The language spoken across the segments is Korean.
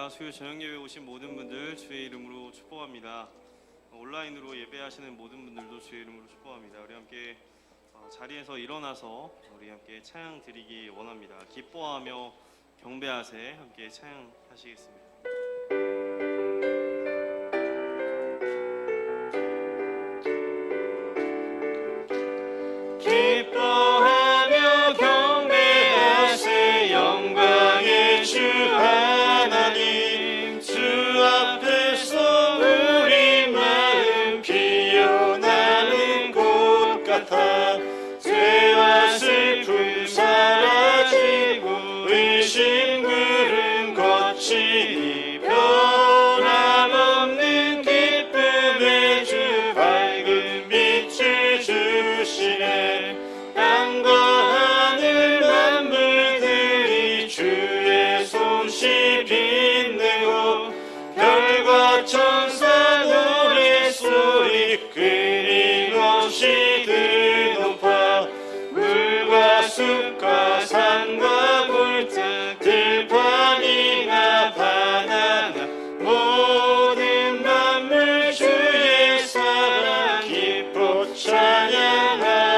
축복합니다. 수요 저녁 예배 오신 모든 분들 주의 이름으로 축복합니다. 온라인으로 예배하시는 모든 분들도 주의 이름으로 축복합니다. 우리 함께 자리에서 일어나서 우리 함께 찬양 드리기 원합니다. 기뻐하며 경배하세 함께 찬양하시겠습니다. 기뻐하며 경배하세 영광의 주 하나님, 주 앞에서 우리 마음 피어나는 꽃 같아 죄와 슬픔 사라지고 의심 구름 거치니 변함없는 기쁨의 주 밝은 빛을 주시네. 땅과 하늘 만물들이 주의 솜씨 빛내고 별과 천사 노래소리 끊임없이 드높아 물과 숲과 산과 골짜 들판이나 바다나 모든 만물 주의 사랑 기뻐 찬양하여라.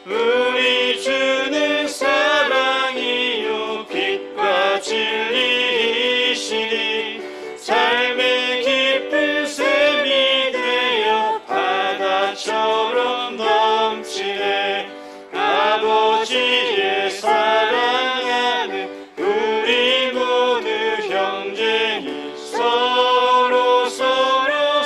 우리 주는 사랑이요 빛과 진리이시니 삶의 깊은 샘이 되어 바다처럼 넘치네. 아버지의 사랑하는 우리 모두 형제니 서로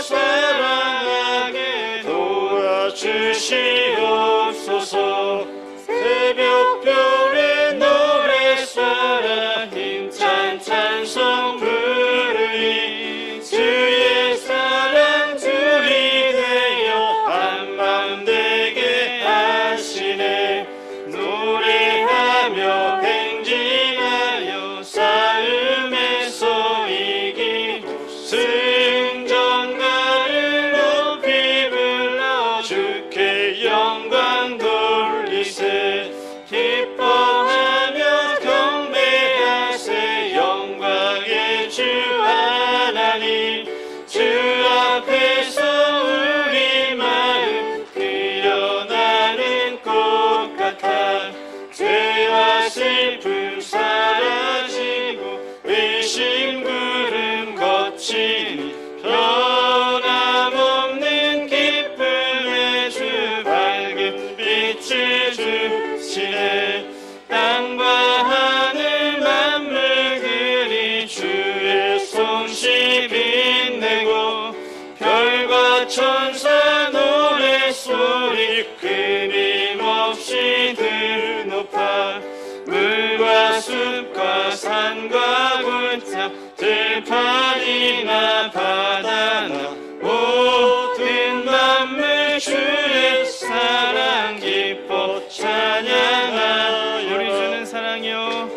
사랑하게 도와주시옵소서. 새벽별의 노래소라 힘찬 찬송 부르리 주의 사랑 둘이 되어 한마음 되게 하시네. 노래하며 행진하여 싸움에서 이기고 승전가를 높이 불러 주께 영광 돌리세. 기뻐하며 경배하세 영광의 주 하나님, 주 앞에서 우리 마음 피어나는 꽃 같아 죄와 슬픔 사라지고 의심 구름 거치니 변함없는 기쁨의 주 밝은 빛을 주시네. 땅과 하늘 만물들이 주의 솜씨 빛내고 별과 천사 노래소리 끊임없이 드높아 물과 숲과 산과 골짜 들판이나 바다나 모든 만물 주의 사랑 기뻐 찬양하라. 우리 주는 사랑이요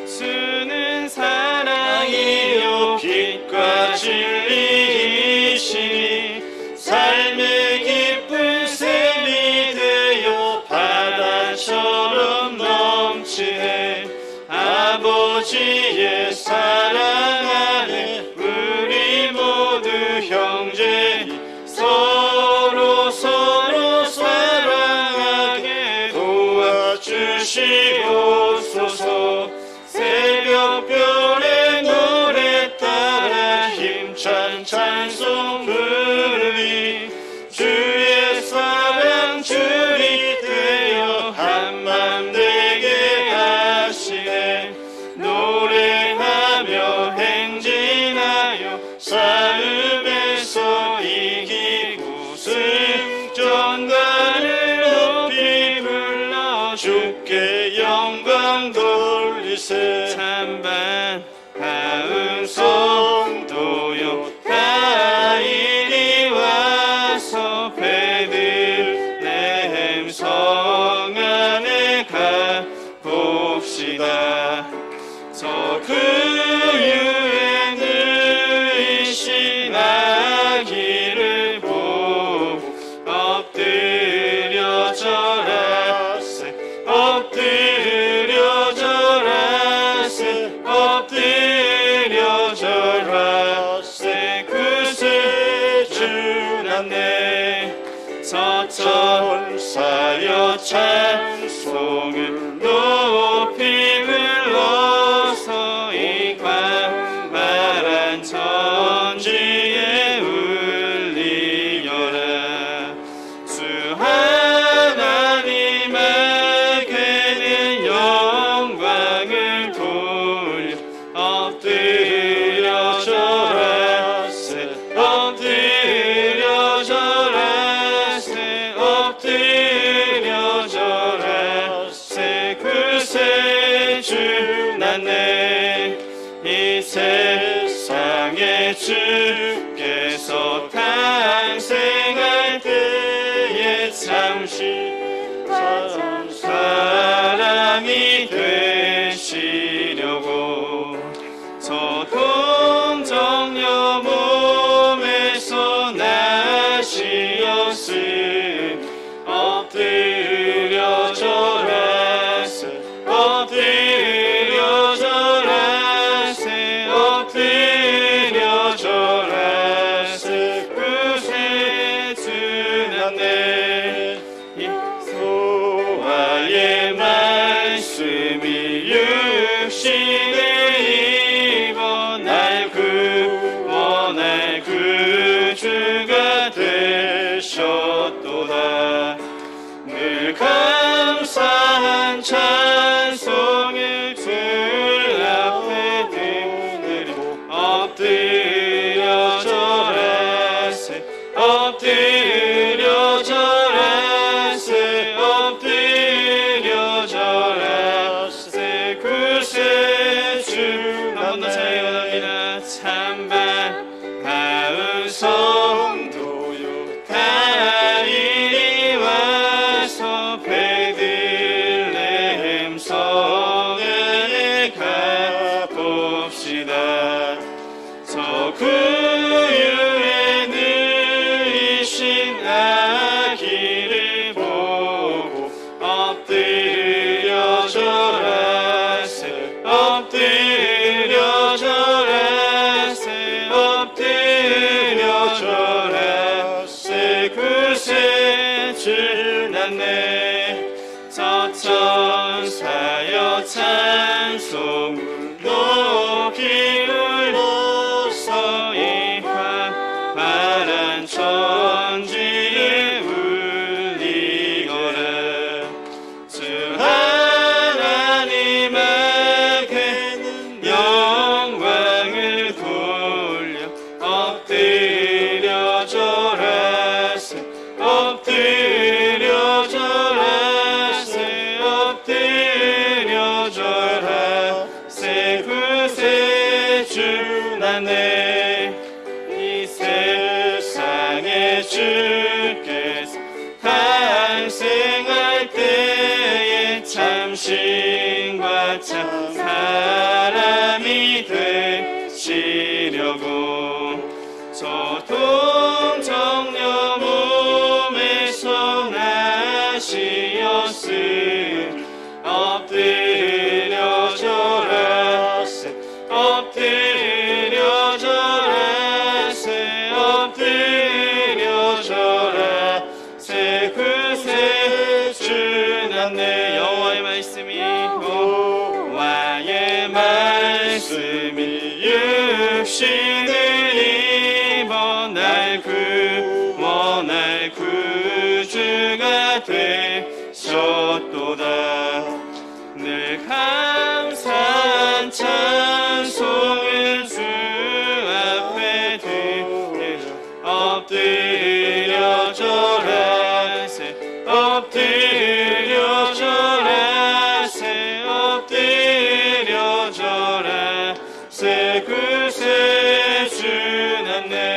주는 사랑이요 빛과 진리이시니 삶의 깊은 샘이 되어 바다처럼 넘치네. 아버지의 사랑하는 우리 모두 형제니 서로 사랑하게 도와주시옵소서. 새벽별의 노래 따라 힘찬 찬송 부르리 주의 사랑 줄이 되어 한맘 되게 하시네. 노래하며 행진하여 싸움에서 이기고 승전가를 높이 불러 주께 영광 돌리세. 찬반 하은 성도여 다 이리 와서 베들레헴 성 안에 가봅시다. 저 그유에 누이신 아기를 보고 엎드려 절하세. 엎드려 절하세. 찬송을 높이 불러서 이 광활한 천지에 울리려라. 주 하나님에게는 영광을 돌려 엎드려 절하세 엎드려 절하세 엎드려 절하세 그새 주나네 이 세상에 주께서 탄생할 때에 잠시 사람이 되시려고 저 동정녀 몸에서 나시었으니 엎드려 절하세 엎드려 절하세 엎드려 절하세 그새 주나네 소와의 말씀이 육신을 입어 날 구원할 구주가 되셨도다. 늘 감사한 찬송을 주 앞에 드리고 엎드려 절하세 엎드려 절하세 엎드려 절하세 그새 주 한 번 더 찬양이 원합니다. 참반가운 성도요 다 이리 와서 베들레헴 성 안에 가봅시다. 저 구유에 누이신 아기를 보고 엎드려 절하세 엎드려 절하세 엎드려 절하세 그새 주나네 저 천사여 찬송 높이 울려서 이 광활한 천지에 울리거라. 주 하나님에게는 영광을 돌려 엎드려 절하세 엎드려 절하세 엎드려 절하세 그새 주나네 이 세상에 주께서 탄생할 때에 참신과 참 사람이 되시려고 저 동정녀 몸에서 나시었으니 엎드려 절하세 엎드려 절하세 엎드려 절하세 그새 주나네 여호와의 말씀이 여호와의 말씀이 육신을 입어 날 구원할 구주가 되셨도다. 늘 감사한 찬송을 주 앞에 드려 엎드려 절하세 엎드려 절하세 엎드려 절하세 그새 주나네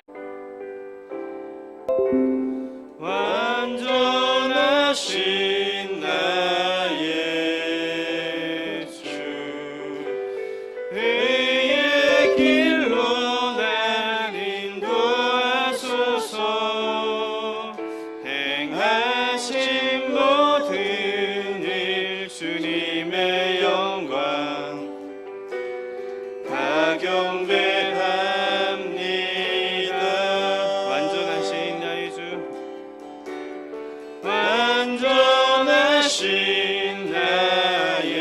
완전하신 나의 주 의의 길로 날 인도하소서. 행하신 모든 일 주님의 영광 다 경배합니다. 완전하신 나의 주 완전한 완전하신 나의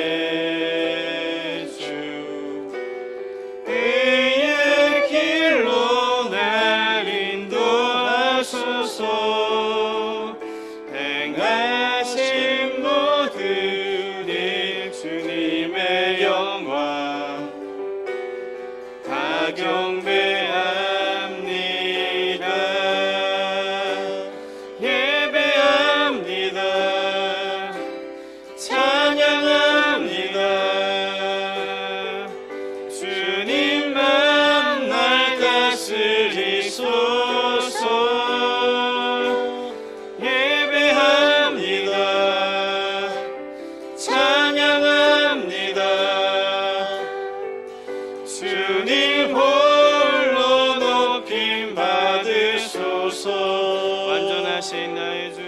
주 의의 길로 날 인도하소서 행하신 모든 일 주님의 영광 다 경배합니다 예배합니다 찬양합니다 주님만 날 다스리소서 예배합니다 찬양합니다 주님 홀로 높임 받으소서 완전하신 나의 주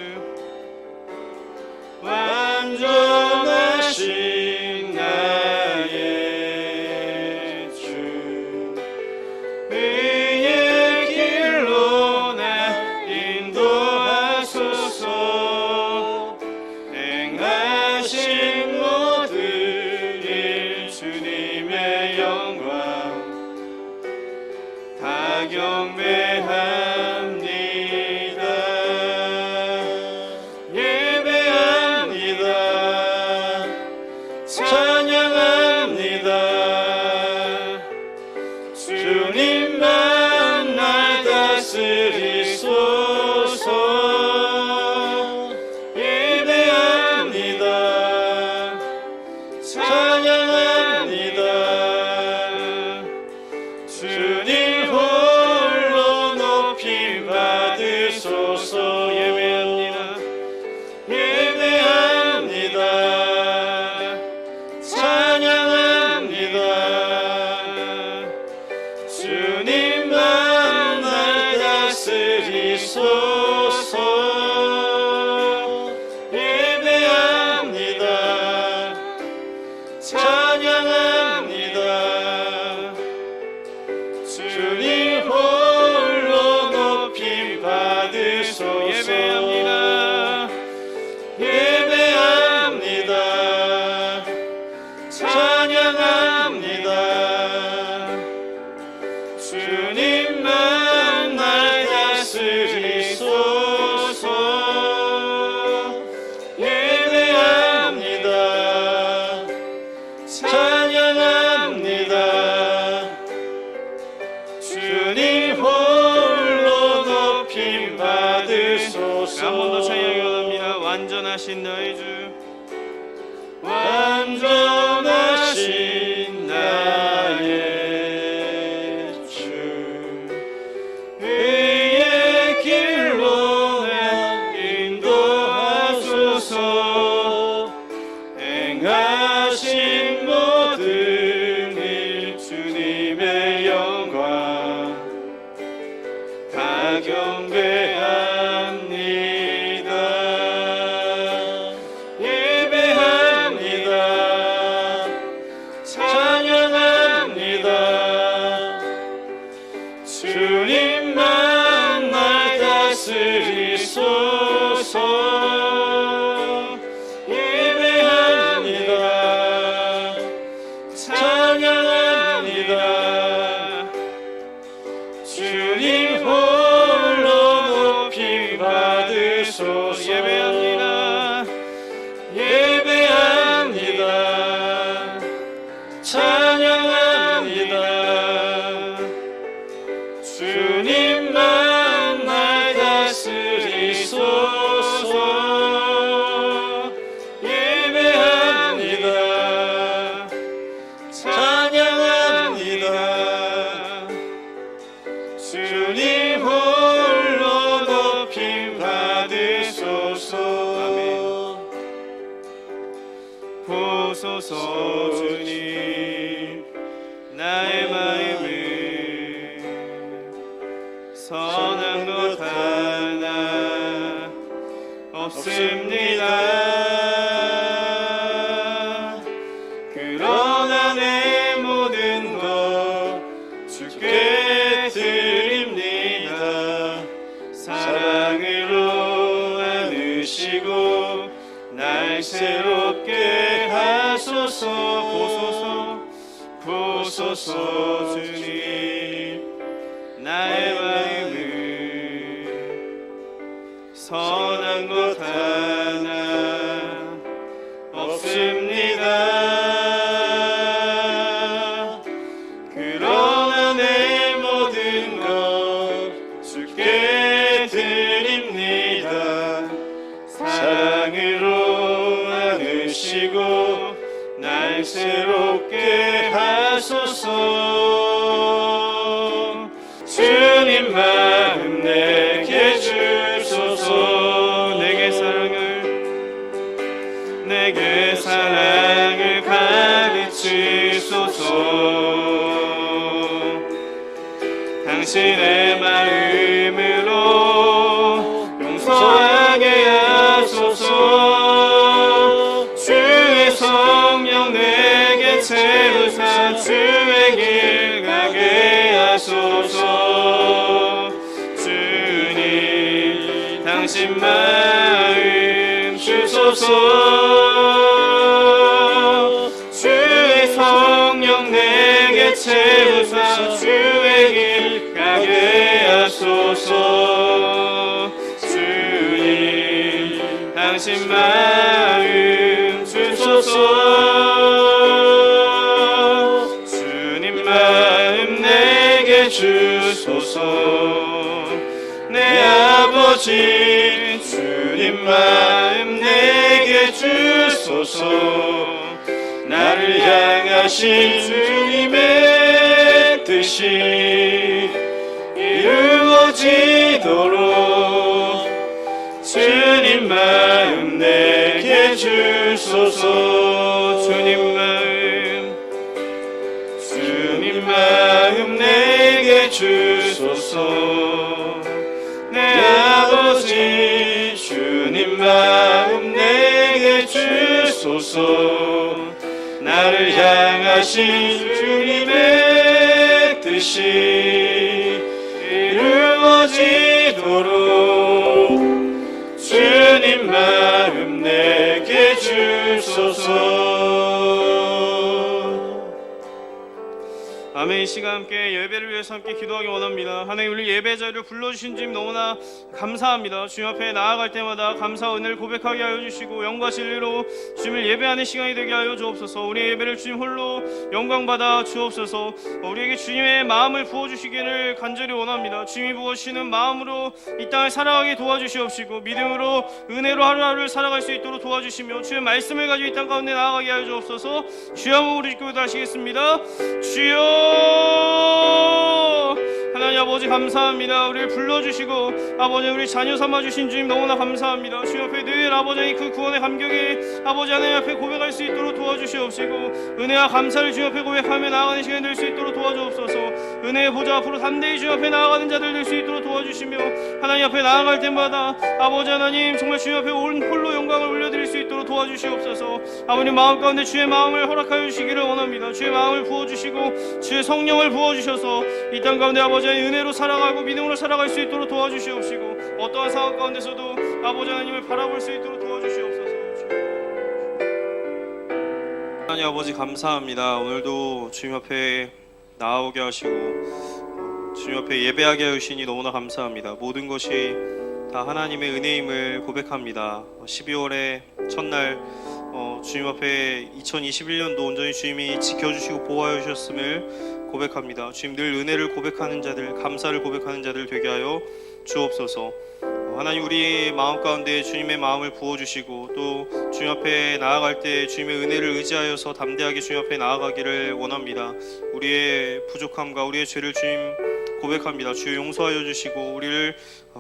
완전하신 나의 주 의의 길로 날 인도하소서 행하신 모든 일 주님의 영광 다 경배합니다 예배합니다 찬양합니다 주님만 날 다스리소서 예배합니다 찬양합니다 주님 홀로 높임 받으소서 예배합니다 예배합니다 찬양합니다 주님만 날 다스리소서 예배합니다 찬양합니다 주님 홀로 높임 받으소서 예배합니다 예배합니다 찬양합니다 주님만 날 다스리소서 예배합니다 찬양합니다 주님 홀로 높임 받으소서 한 번 더 찬양해 원합니다 완전하신 나의 주 완전하신 나의 주 의의 길로 날 인도하소서 행하신 모든 일 주님의 영광 다 경배합니다 예배합니다 찬양합니다 주님만 날 다스리소서 예배합니다 찬양합니다 주님 홀로 높임 받으소서 예배합니다 예배합니다 찬양합니다 주님만 날 다스리소서 예배합니다 찬양합니다 주님 홀로 높임 받으소서 아멘 보소서 주님 나의 마음을 선한 것 하나 없습니다 그러나 내 모든 것 주께 드립니다 사랑으로 안으시고 날 날 새롭게 하소서. 보소서 주님, 나의 마음을 선한 것 하나 없습니다. 그러나 내 모든 것 주께 드립니다. 사랑으로 안으시고 날 새롭게 하소서. 주님 마음 내게 주소서. 내게 사랑을 가르치소서. 당신의 마음으로 용서하게 하소서. 주의 성령 내게 채우사 주의 길 가게 하소서. 주님 당신 마음 주소서. 주의 성령 내게 채우사 주의 길 가게 하소서. 주님 당신 마음 주소서. 주님 마음 내게 주소서. 내 아버지 주님 마음 내게 주소서. 나를 향하신 주님의 뜻이 이루어지도록 주님 마음 내게 주소서. 주님 마음 내게 주소서. 내 아버지 주님 마음 내게 주소서. 나를 향하신 주님의 뜻이 이루어지도록 주님 마음 내게 주소서. 아멘. 이 시간 함께 예배를 위해서 함께 기도하기 원합니다. 하나님, 우리 예배 자리를 불러주신 주님 너무나 감사합니다. 주님 앞에 나아갈 때마다 감사와 은혜를 고백하게 하여 주시고 영과 진리로 주님을 예배하는 시간이 되게 하여 주옵소서. 우리 예배를 주님 홀로 영광받아 주옵소서. 우리에게 주님의 마음을 부어주시기를 간절히 원합니다. 주님이 부어주시는 마음으로 이 땅을 살아가게 도와주시옵시고 믿음으로 은혜로 하루하루를 살아갈 수 있도록 도와주시며 주의 말씀을 가지고 이 땅 가운데 나아가게 하여 주옵소서. 주여 한번 우리 기도하시겠습니다. 주여 하나님 아버지 감사합니다. 우리를 불러주시고 아버지 우리 자녀 삼아주신 주님 너무나 감사합니다. 주님 앞에 늘 아버지 그 구원의 감격에 아버지 하나님 앞에 고백할 수 있도록 도와주시옵시고 은혜와 감사를 주님 앞에 고백하며 나아가는 시간이 될 수 있도록 도와주옵소서. 은혜의 보좌 앞으로 담대히 주님 앞에 나아가는 자들 될 수 있도록 도와주시며 하나님 앞에 나아갈 때마다 아버지 하나님 정말 주님 앞에 홀로 영광을 올려드릴 수 있도록 도와주시옵소서. 아버님 마음 가운데 주의 마음을 허락하여 주시기를 원합니다. 주의 마음을 부어주시고 주의 성령을 부어주셔서 이 땅 가운데 아버지 은혜로 살아가고 믿음으로 살아갈 수 있도록 도와주시옵시고 어떠한 상황 가운데서도 아버지 하나님을 바라볼 수 있도록 도와주시옵소서. 하나님 아버지 감사합니다. 오늘도 주님 앞에 나아오게 하시고 주님 앞에 예배하게 하시니 너무나 감사합니다. 모든 것이 다 하나님의 은혜임을 고백합니다. 12월의 첫날 주님 앞에 2021년도 온전히 주님이 지켜주시고 보호하여 주셨음을 고백합니다. 주님 늘 은혜를 고백하는 자들, 감사를 고백하는 자들 되게 하여 주옵소서. 하나님 우리 마음 가운데 주님의 마음을 부어주시고 또 주님 앞에 나아갈 때 주님의 은혜를 의지하여서 담대하게 주님 앞에 나아가기를 원합니다. 우리의 부족함과 우리의 죄를 주님 고백합니다. 주여 용서하여 주시고 우리를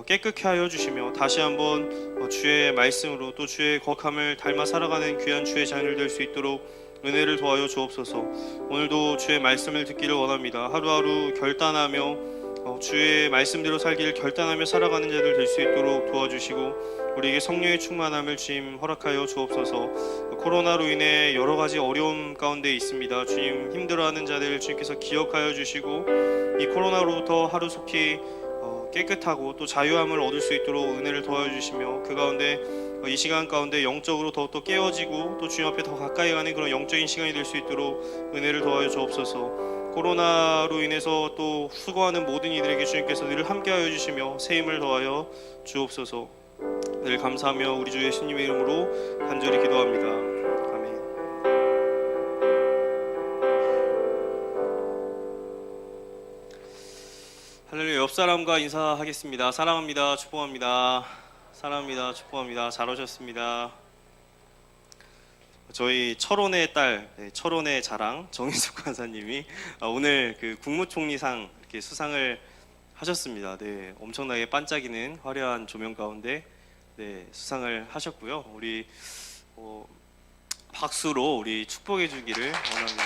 깨끗게 하여 주시며 다시 한번 주의 말씀으로 또 주의 거룩함을 닮아 살아가는 귀한 주의 자녀들 될 수 있도록 은혜를 더하여 주옵소서. 오늘도 주의 말씀을 듣기를 원합니다. 하루하루 결단하며 주의 말씀대로 살기를 결단하며 살아가는 자들 될 수 있도록 도와주시고 우리에게 성령의 충만함을 주님 허락하여 주옵소서. 코로나로 인해 여러 가지 어려움 가운데 있습니다. 주님 힘들어하는 자들 주님께서 기억하여 주시고 이 코로나로부터 하루속히 깨끗하고 또 자유함을 얻을 수 있도록 은혜를 도와주시며 그 가운데 이 시간 가운데 영적으로 더욱더 깨어지고 또 주님 앞에 더 가까이 가는 그런 영적인 시간이 될 수 있도록 은혜를 더하여 주옵소서. 코로나로 인해서 또 수고하는 모든 이들에게 주님께서 늘 함께하여 주시며 새 힘을 더하여 주옵소서. 늘 감사하며 우리 주 예수님의 이름으로 간절히 기도합니다. 아멘. 할렐루야. 옆 사람과 인사하겠습니다. 사랑합니다. 축복합니다. 사랑합니다. 축복합니다. 잘 오셨습니다. 저희 철원의 딸, 철원의 자랑 정인숙 간사님이 오늘 그 국무총리상 이렇게 수상을 하셨습니다. 네, 엄청나게 반짝이는 화려한 조명 가운데 수상을 하셨고요. 우리 박수로 우리 축복해 주기를 원합니다.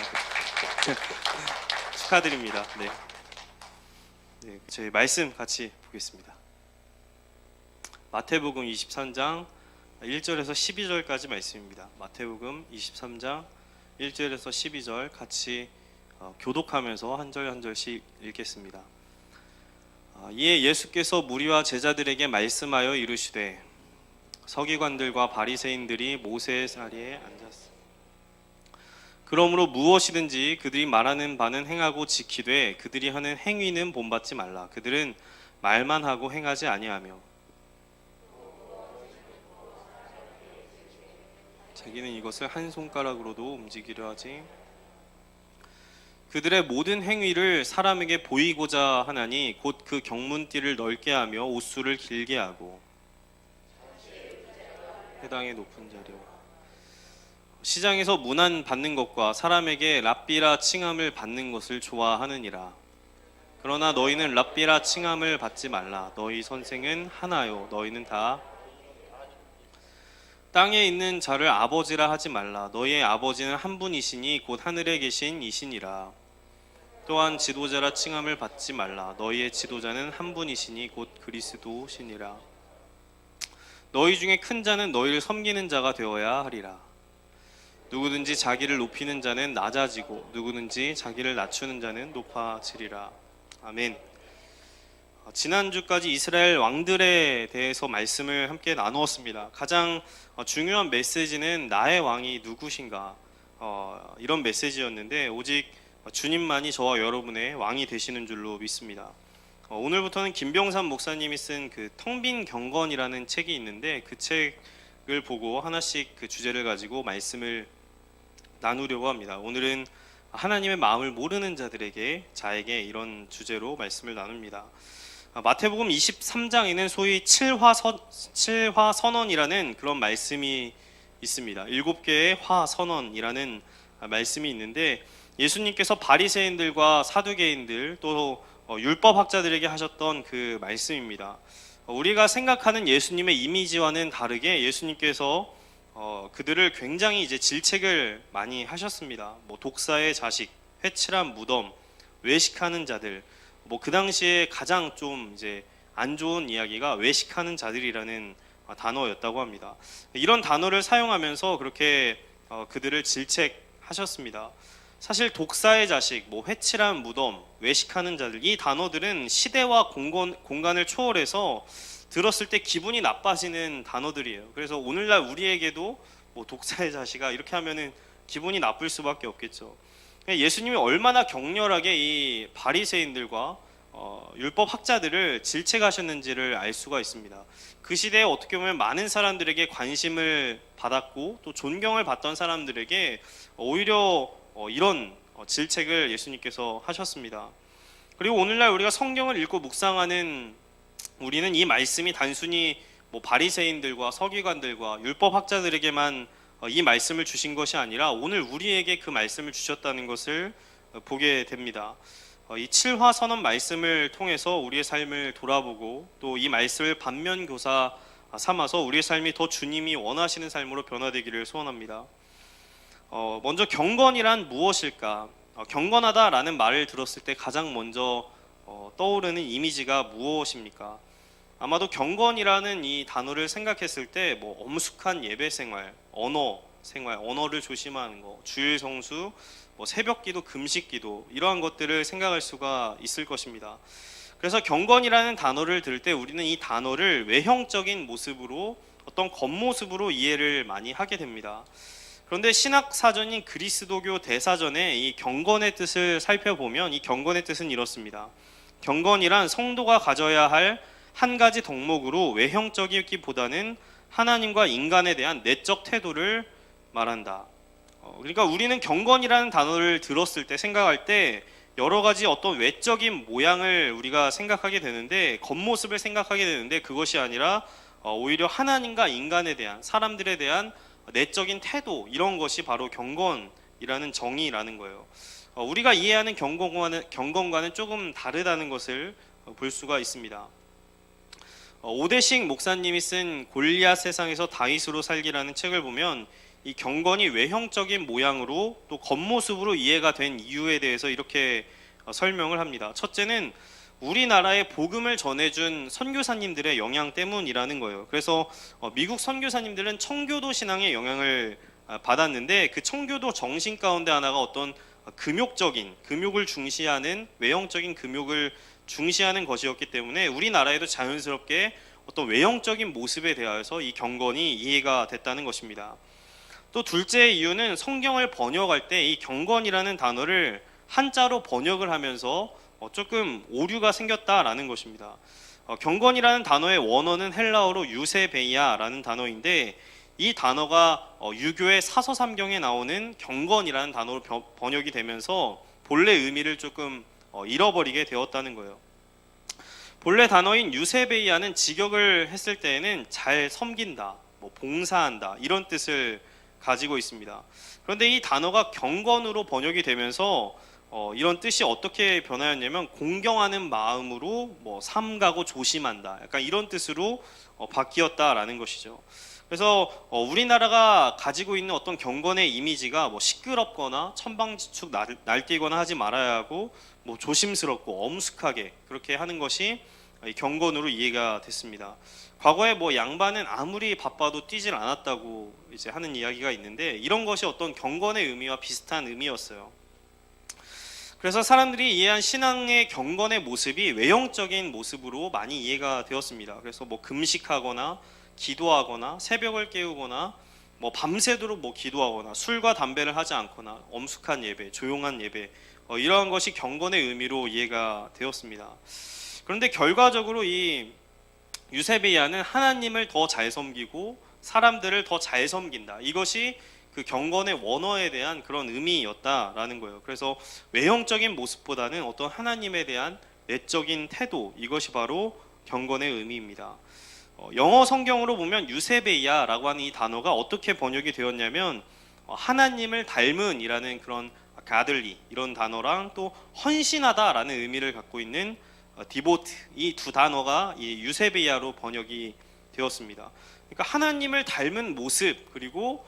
축하드립니다. 네, 저희 말씀 같이 보겠습니다. 마태복음 23장 1절에서 12절까지 말씀입니다. 마태복음 23장 1절에서 12절 같이 교독하면서 한 절 한 절씩 읽겠습니다. 이에 예수께서 무리와 제자들에게 말씀하여 이르시되 서기관들과 바리새인들이 모세의 자리에 앉았으니 그러므로 무엇이든지 그들이 말하는 바는 행하고 지키되 그들이 하는 행위는 본받지 말라. 그들은 말만 하고 행하지 아니하며 자기는 이것을 한 손가락으로도 움직이려 하지. 그들의 모든 행위를 사람에게 보이고자 하나니 곧 그 경문띠를 넓게 하며 옷수를 길게 하고 회당의 높은 자리와 시장에서 문안 받는 것과 사람에게 랍비라 칭함을 받는 것을 좋아하느니라. 그러나 너희는 랍비라 칭함을 받지 말라. 너희 선생은 하나요. 너희는 다 땅에 있는 자를 아버지라 하지 말라. 너희의 아버지는 한 분이시니 곧 하늘에 계신 이시니라. 또한 지도자라 칭함을 받지 말라. 너희의 지도자는 한 분이시니 곧 그리스도시니라. 너희 중에 큰 자는 너희를 섬기는 자가 되어야 하리라. 누구든지 자기를 높이는 자는 낮아지고 누구든지 자기를 낮추는 자는 높아지리라. 아멘. 지난주까지 이스라엘 왕들에 대해서 말씀을 함께 나누었습니다. 가장 중요한 메시지는 나의 왕이 누구신가, 이런 메시지였는데 오직 주님만이 저와 여러분의 왕이 되시는 줄로 믿습니다. 오늘부터는 김병삼 목사님이 쓴 그 텅 빈 경건이라는 책이 있는데 그 책을 보고 하나씩 그 주제를 가지고 말씀을 나누려고 합니다. 오늘은 하나님의 마음을 모르는 자에게 이런 주제로 말씀을 나눕니다. 마태복음 23장에는 소위 칠화 선언이라는 그런 말씀이 있습니다. 7개의 화 선언이라는 말씀이 있는데 예수님께서 바리새인들과 사두개인들 또 율법학자들에게 하셨던 그 말씀입니다. 우리가 생각하는 예수님의 이미지와는 다르게 예수님께서 그들을 굉장히 이제 질책을 많이 하셨습니다. 독사의 자식, 회칠한 무덤, 외식하는 자들. 그 당시에 가장 좀 이제 안 좋은 이야기가 외식하는 자들이라는 단어였다고 합니다. 이런 단어를 사용하면서 그렇게 그들을 질책하셨습니다. 사실 독사의 자식, 회칠한 무덤, 외식하는 자들, 이 단어들은 시대와 공간을 초월해서 들었을 때 기분이 나빠지는 단어들이에요. 그래서 오늘날 우리에게도 독사의 자식아 이렇게 하면은 기분이 나쁠 수밖에 없겠죠. 예수님이 얼마나 격렬하게 이 바리새인들과 율법 학자들을 질책하셨는지를 알 수가 있습니다. 그 시대에 어떻게 보면 많은 사람들에게 관심을 받았고 또 존경을 받던 사람들에게 오히려 이런 질책을 예수님께서 하셨습니다. 그리고 오늘날 우리가 성경을 읽고 묵상하는 우리는 이 말씀이 단순히 바리새인들과 서기관들과 율법 학자들에게만 이 말씀을 주신 것이 아니라 오늘 우리에게 그 말씀을 주셨다는 것을 보게 됩니다. 이 칠화 선언 말씀을 통해서 우리의 삶을 돌아보고 또 이 말씀을 반면교사 삼아서 우리의 삶이 더 주님이 원하시는 삶으로 변화되기를 소원합니다. 먼저 경건이란 무엇일까? 경건하다라는 말을 들었을 때 가장 먼저 떠오르는 이미지가 무엇입니까? 아마도 경건이라는 이 단어를 생각했을 때 엄숙한 예배 생활, 언어를 조심하는 거, 주일 성수, 새벽기도, 금식기도 이러한 것들을 생각할 수가 있을 것입니다. 그래서 경건이라는 단어를 들을 때 우리는 이 단어를 외형적인 모습으로 어떤 겉모습으로 이해를 많이 하게 됩니다. 그런데 신학 사전인 그리스도교 대사전에 이 경건의 뜻을 살펴보면 이 경건의 뜻은 이렇습니다. 경건이란 성도가 가져야 할 한 가지 덕목으로 외형적이기보다는 하나님과 인간에 대한 내적 태도를 말한다. 그러니까 우리는 경건이라는 단어를 들었을 때 생각할 때 여러 가지 어떤 외적인 모양을 우리가 생각하게 되는데 겉모습을 생각하게 되는데 그것이 아니라 오히려 하나님과 인간에 대한 사람들에 대한 내적인 태도 이런 것이 바로 경건이라는 정의라는 거예요. 우리가 이해하는 경건과는 조금 다르다는 것을 볼 수가 있습니다. 오대식 목사님이 쓴 골리앗 세상에서 다윗으로 살기라는 책을 보면 이 경건이 외형적인 모양으로 또 겉모습으로 이해가 된 이유에 대해서 이렇게 설명을 합니다. 첫째는 우리나라에 복음을 전해준 선교사님들의 영향 때문이라는 거예요. 그래서 미국 선교사님들은 청교도 신앙의 영향을 받았는데 그 청교도 정신 가운데 하나가 어떤 금욕을 중시하는 외형적인 금욕을 중시하는 것이었기 때문에 우리나라에도 자연스럽게 어떤 외형적인 모습에 대하여서 이 경건이 이해가 됐다는 것입니다. 또 둘째 이유는 성경을 번역할 때 이 경건이라는 단어를 한자로 번역을 하면서 조금 오류가 생겼다라는 것입니다. 경건이라는 단어의 원어는 헬라어로 유세베이아라는 단어인데 이 단어가 유교의 사서삼경에 나오는 경건이라는 단어로 번역이 되면서 본래 의미를 조금 잃어버리게 되었다는 거예요. 본래 단어인 유세베이아는 직역을 했을 때에는 잘 섬긴다, 봉사한다 이런 뜻을 가지고 있습니다. 그런데 이 단어가 경건으로 번역이 되면서 이런 뜻이 어떻게 변하였냐면 공경하는 마음으로 삼가고 조심한다 약간 이런 뜻으로 바뀌었다라는 것이죠. 그래서 우리나라가 가지고 있는 어떤 경건의 이미지가 시끄럽거나 천방지축 날뛰거나 하지 말아야 하고 조심스럽고 엄숙하게 그렇게 하는 것이 경건으로 이해가 됐습니다. 과거에 양반은 아무리 바빠도 뛰질 않았다고 이제 하는 이야기가 있는데 이런 것이 어떤 경건의 의미와 비슷한 의미였어요. 그래서 사람들이 이해한 신앙의 경건의 모습이 외형적인 모습으로 많이 이해가 되었습니다. 그래서 금식하거나 기도하거나 새벽을 깨우거나 밤새도록 기도하거나 술과 담배를 하지 않거나 엄숙한 예배, 조용한 예배 이러한 것이 경건의 의미로 이해가 되었습니다. 그런데 결과적으로 이 유세베이아는 하나님을 더 잘 섬기고 사람들을 더 잘 섬긴다. 이것이 그 경건의 원어에 대한 그런 의미였다라는 거예요. 그래서 외형적인 모습보다는 어떤 하나님에 대한 내적인 태도 이것이 바로 경건의 의미입니다. 영어 성경으로 보면 유세베이아라고 하는 이 단어가 어떻게 번역이 되었냐면 하나님을 닮은이라는 그런 가들리 이런 단어랑 또 헌신하다라는 의미를 갖고 있는 디보트 이 두 단어가 이 유세베이아로 번역이 되었습니다. 그러니까 하나님을 닮은 모습 그리고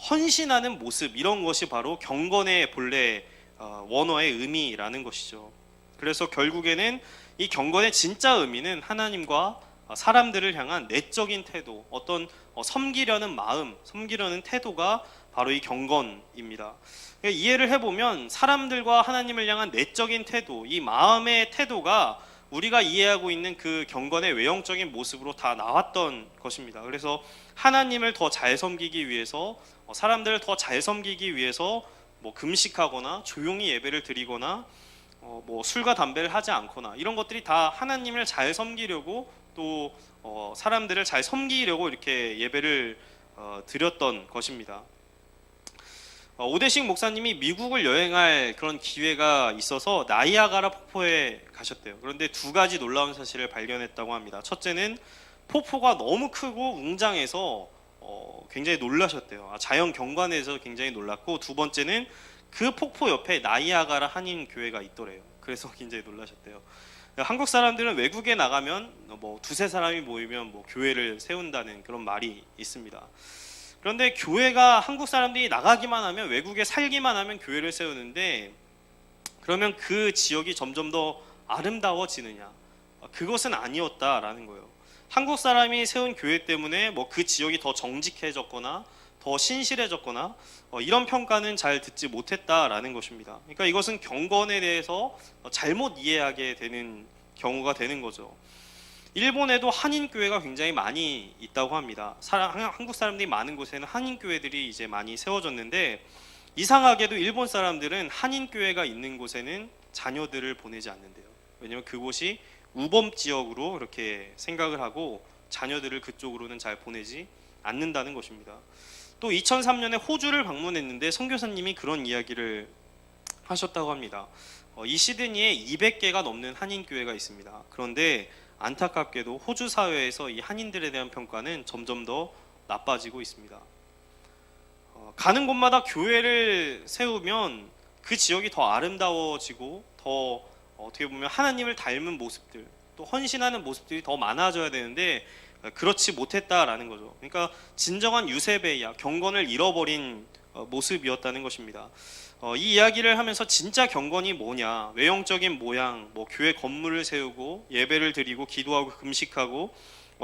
헌신하는 모습 이런 것이 바로 경건의 본래 원어의 의미라는 것이죠. 그래서 결국에는 이 경건의 진짜 의미는 하나님과 사람들을 향한 내적인 태도, 어떤 섬기려는 마음, 섬기려는 태도가 바로 이 경건입니다. 이해를 해보면 사람들과 하나님을 향한 내적인 태도, 이 마음의 태도가 우리가 이해하고 있는 그 경건의 외형적인 모습으로 다 나왔던 것입니다. 그래서 하나님을 더 잘 섬기기 위해서 사람들을 더 잘 섬기기 위해서 금식하거나 조용히 예배를 드리거나 술과 담배를 하지 않거나 이런 것들이 다 하나님을 잘 섬기려고 또 사람들을 잘 섬기려고 이렇게 예배를 드렸던 것입니다. 오대식 목사님이 미국을 여행할 그런 기회가 있어서 나이아가라 폭포에 가셨대요. 그런데 두 가지 놀라운 사실을 발견했다고 합니다. 첫째는 폭포가 너무 크고 웅장해서 굉장히 놀라셨대요. 자연 경관에서 굉장히 놀랐고, 두 번째는 그 폭포 옆에 나이아가라 한인 교회가 있더래요. 그래서 굉장히 놀라셨대요. 한국 사람들은 외국에 나가면 두세 사람이 모이면 교회를 세운다는 그런 말이 있습니다. 그런데 교회가 한국 사람들이 나가기만 하면, 외국에 살기만 하면 교회를 세우는데, 그러면 그 지역이 점점 더 아름다워지느냐? 그것은 아니었다라는 거예요. 한국 사람이 세운 교회 때문에 그 지역이 더 정직해졌거나 더 신실해졌거나 이런 평가는 잘 듣지 못했다라는 것입니다. 그러니까 이것은 경건에 대해서 잘못 이해하게 되는 경우가 되는 거죠. 일본에도 한인 교회가 굉장히 많이 있다고 합니다. 한국 사람들이 많은 곳에는 한인 교회들이 이제 많이 세워졌는데, 이상하게도 일본 사람들은 한인 교회가 있는 곳에는 자녀들을 보내지 않는데요. 왜냐하면 그곳이 우범 지역으로 이렇게 생각을 하고 자녀들을 그쪽으로는 잘 보내지 않는다는 것입니다. 또 2003년에 호주를 방문했는데 선교사님이 그런 이야기를 하셨다고 합니다. 이 시드니에 200개가 넘는 한인 교회가 있습니다. 그런데 안타깝게도 호주 사회에서 이 한인들에 대한 평가는 점점 더 나빠지고 있습니다. 가는 곳마다 교회를 세우면 그 지역이 더 아름다워지고 더 어떻게 보면 하나님을 닮은 모습들, 또 헌신하는 모습들이 더 많아져야 되는데 그렇지 못했다라는 거죠. 그러니까 진정한 유세베야, 경건을 잃어버린 모습이었다는 것입니다. 이 이야기를 하면서 진짜 경건이 뭐냐, 외형적인 모양, 뭐 교회 건물을 세우고 예배를 드리고 기도하고 금식하고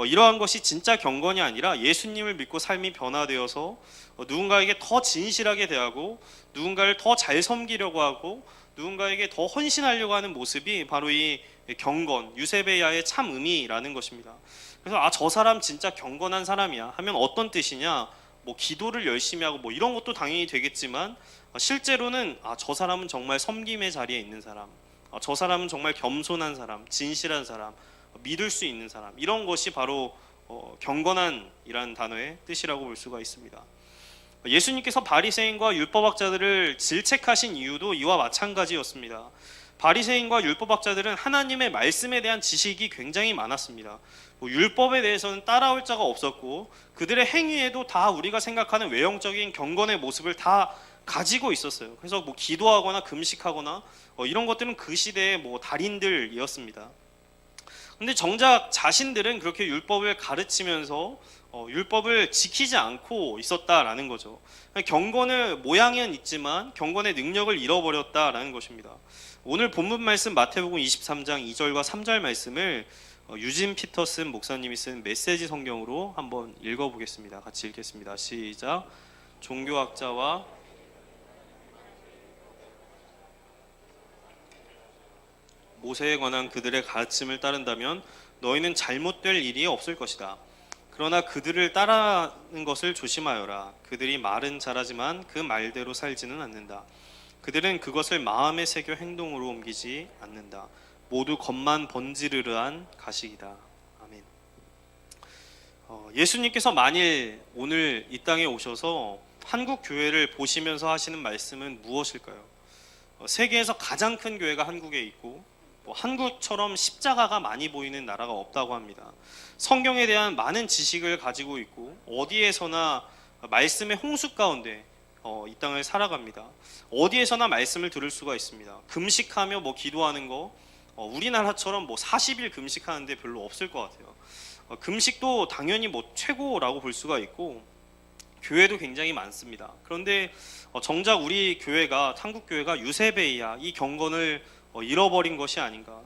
이러한 것이 진짜 경건이 아니라 예수님을 믿고 삶이 변화되어서 누군가에게 더 진실하게 대하고 누군가를 더 잘 섬기려고 하고 누군가에게 더 헌신하려고 하는 모습이 바로 이 경건, 유세베야의 참 의미라는 것입니다. 그래서 저 사람 진짜 경건한 사람이야 하면 어떤 뜻이냐, 뭐 기도를 열심히 하고 뭐 이런 것도 당연히 되겠지만 실제로는 저 사람은 정말 섬김의 자리에 있는 사람, 저 사람은 정말 겸손한 사람, 진실한 사람, 믿을 수 있는 사람, 이런 것이 바로 경건한이라는 단어의 뜻이라고 볼 수가 있습니다. 예수님께서 바리새인과 율법학자들을 질책하신 이유도 이와 마찬가지였습니다. 바리새인과 율법학자들은 하나님의 말씀에 대한 지식이 굉장히 많았습니다. 율법에 대해서는 따라올 자가 없었고 그들의 행위에도 다 우리가 생각하는 외형적인 경건의 모습을 다 가지고 있었어요. 그래서 뭐 기도하거나 금식하거나 이런 것들은 그 시대의 뭐 달인들이었습니다. 근데 정작 자신들은 그렇게 율법을 가르치면서 율법을 지키지 않고 있었다라는 거죠. 경건의 모양은 있지만 경건의 능력을 잃어버렸다라는 것입니다. 오늘 본문 말씀 마태복음 23장 2절과 3절 말씀을 유진 피터슨 목사님이 쓴 메시지 성경으로 한번 읽어보겠습니다. 같이 읽겠습니다. 시작. 종교학자와 모세에 관한 그들의 가르침을 따른다면 너희는 잘못될 일이 없을 것이다. 그러나 그들을 따르는 것을 조심하여라. 그들이 말은 잘하지만 그 말대로 살지는 않는다. 그들은 그것을 마음에 새겨 행동으로 옮기지 않는다. 모두 겉만 번지르르한 가식이다. 아멘. 예수님께서 만일 오늘 이 땅에 오셔서 한국 교회를 보시면서 하시는 말씀은 무엇일까요? 세계에서 가장 큰 교회가 한국에 있고 한국처럼 십자가가 많이 보이는 나라가 없다고 합니다. 성경에 대한 많은 지식을 가지고 있고 어디에서나 말씀의 홍수 가운데 이 땅을 살아갑니다. 어디에서나 말씀을 들을 수가 있습니다. 금식하며 뭐 기도하는 거 우리나라처럼 뭐 40일 금식하는데 별로 없을 것 같아요. 금식도 당연히 뭐 최고라고 볼 수가 있고 교회도 굉장히 많습니다. 그런데 정작 우리 교회가 한국 교회가 유세베이야, 이 경건을 잃어버린 것이 아닌가.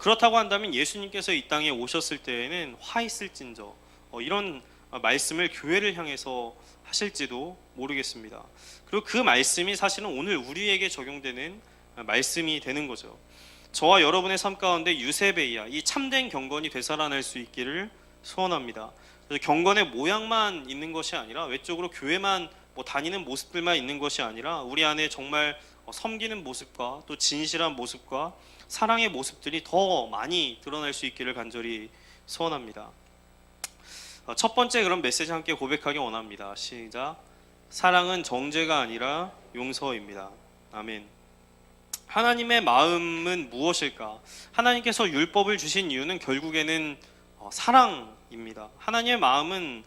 그렇다고 한다면 예수님께서 이 땅에 오셨을 때에는 화 있을진저 이런 말씀을 교회를 향해서 하실지도 모르겠습니다. 그리고 그 말씀이 사실은 오늘 우리에게 적용되는 말씀이 되는 거죠. 저와 여러분의 삶 가운데 유세베이야, 이 참된 경건이 되살아날 수 있기를 소원합니다. 그래서 경건의 모양만 있는 것이 아니라 외적으로 교회만 다니는 모습들만 있는 것이 아니라 우리 안에 정말 섬기는 모습과 또 진실한 모습과 사랑의 모습들이 더 많이 드러날 수 있기를 간절히 소원합니다. 첫 번째 그런 메시지 함께 고백하기 원합니다. 시작. 사랑은 정죄가 아니라 용서입니다. 아멘. 하나님의 마음은 무엇일까? 하나님께서 율법을 주신 이유는 결국에는 사랑입니다. 하나님의 마음은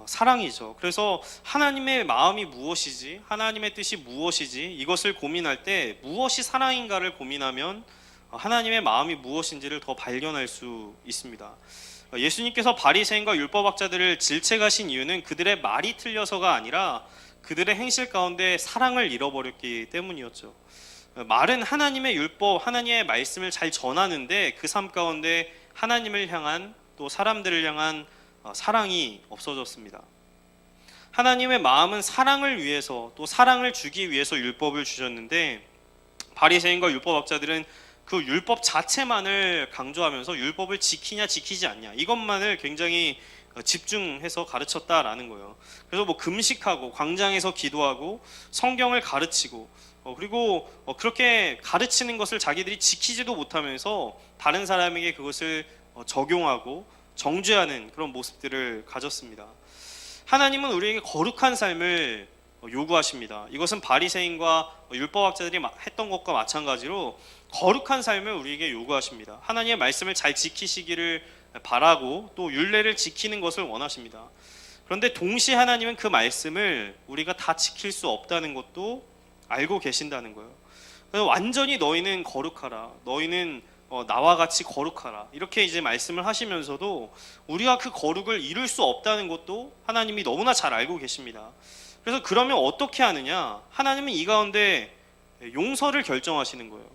사랑이죠. 그래서 하나님의 마음이 무엇이지, 하나님의 뜻이 무엇이지, 이것을 고민할 때 무엇이 사랑인가를 고민하면 하나님의 마음이 무엇인지를 더 발견할 수 있습니다. 예수님께서 바리새인과 율법학자들을 질책하신 이유는 그들의 말이 틀려서가 아니라 그들의 행실 가운데 사랑을 잃어버렸기 때문이었죠. 말은 하나님의 율법, 하나님의 말씀을 잘 전하는데 그 삶 가운데 하나님을 향한 또 사람들을 향한 사랑이 없어졌습니다. 하나님의 마음은 사랑을 위해서 또 사랑을 주기 위해서 율법을 주셨는데 바리새인과 율법학자들은 그 율법 자체만을 강조하면서 율법을 지키냐 지키지 않냐 이것만을 굉장히 집중해서 가르쳤다라는 거예요. 그래서 뭐 금식하고 광장에서 기도하고 성경을 가르치고 그리고 그렇게 가르치는 것을 자기들이 지키지도 못하면서 다른 사람에게 그것을 적용하고 정죄하는 그런 모습들을 가졌습니다. 하나님은 우리에게 거룩한 삶을 요구하십니다. 이것은 바리새인과 율법학자들이 했던 것과 마찬가지로 거룩한 삶을 우리에게 요구하십니다. 하나님의 말씀을 잘 지키시기를 바라고 또 율례를 지키는 것을 원하십니다. 그런데 동시에 하나님은 그 말씀을 우리가 다 지킬 수 없다는 것도 알고 계신다는 거예요. 그래서 완전히 너희는 거룩하라, 너희는 나와 같이 거룩하라 이렇게 이제 말씀을 하시면서도 우리가 그 거룩을 이룰 수 없다는 것도 하나님이 너무나 잘 알고 계십니다. 그래서 그러면 어떻게 하느냐? 하나님은 이 가운데 용서를 결정하시는 거예요.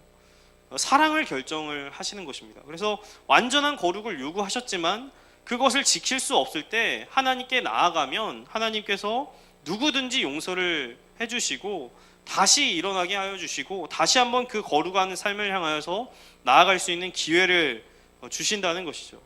사랑을 결정을 하시는 것입니다. 그래서 완전한 거룩을 요구하셨지만 그것을 지킬 수 없을 때 하나님께 나아가면 하나님께서 누구든지 용서를 해주시고 다시 일어나게 하여 주시고 다시 한번 그 거룩한 삶을 향하여서 나아갈 수 있는 기회를 주신다는 것이죠.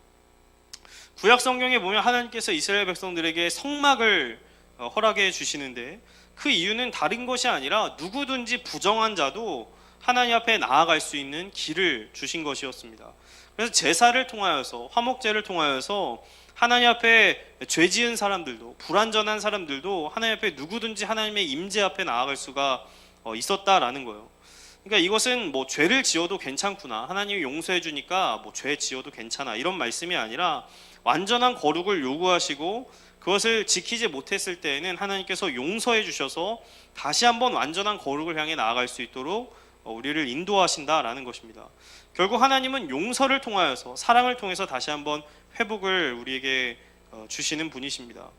구약 성경에 보면 하나님께서 이스라엘 백성들에게 성막을 허락해 주시는데 그 이유는 다른 것이 아니라 누구든지 부정한 자도 하나님 앞에 나아갈 수 있는 길을 주신 것이었습니다. 그래서 제사를 통하여서 화목제를 통하여서 하나님 앞에 죄 지은 사람들도 불완전한 사람들도 하나님 앞에 누구든지 하나님의 임재 앞에 나아갈 수가 있었다라는 거예요. 그러니까 이것은 뭐 죄를 지어도 괜찮구나, 하나님이 용서해 주니까 뭐 죄 지어도 괜찮아 이런 말씀이 아니라 완전한 거룩을 요구하시고 그것을 지키지 못했을 때에는 하나님께서 용서해 주셔서 다시 한번 완전한 거룩을 향해 나아갈 수 있도록 우리를 인도하신다라는 것입니다. 결국 하나님은 용서를 통하여서 사랑을 통해서 다시 한번 회복을 우리에게 주시는 분이십니다.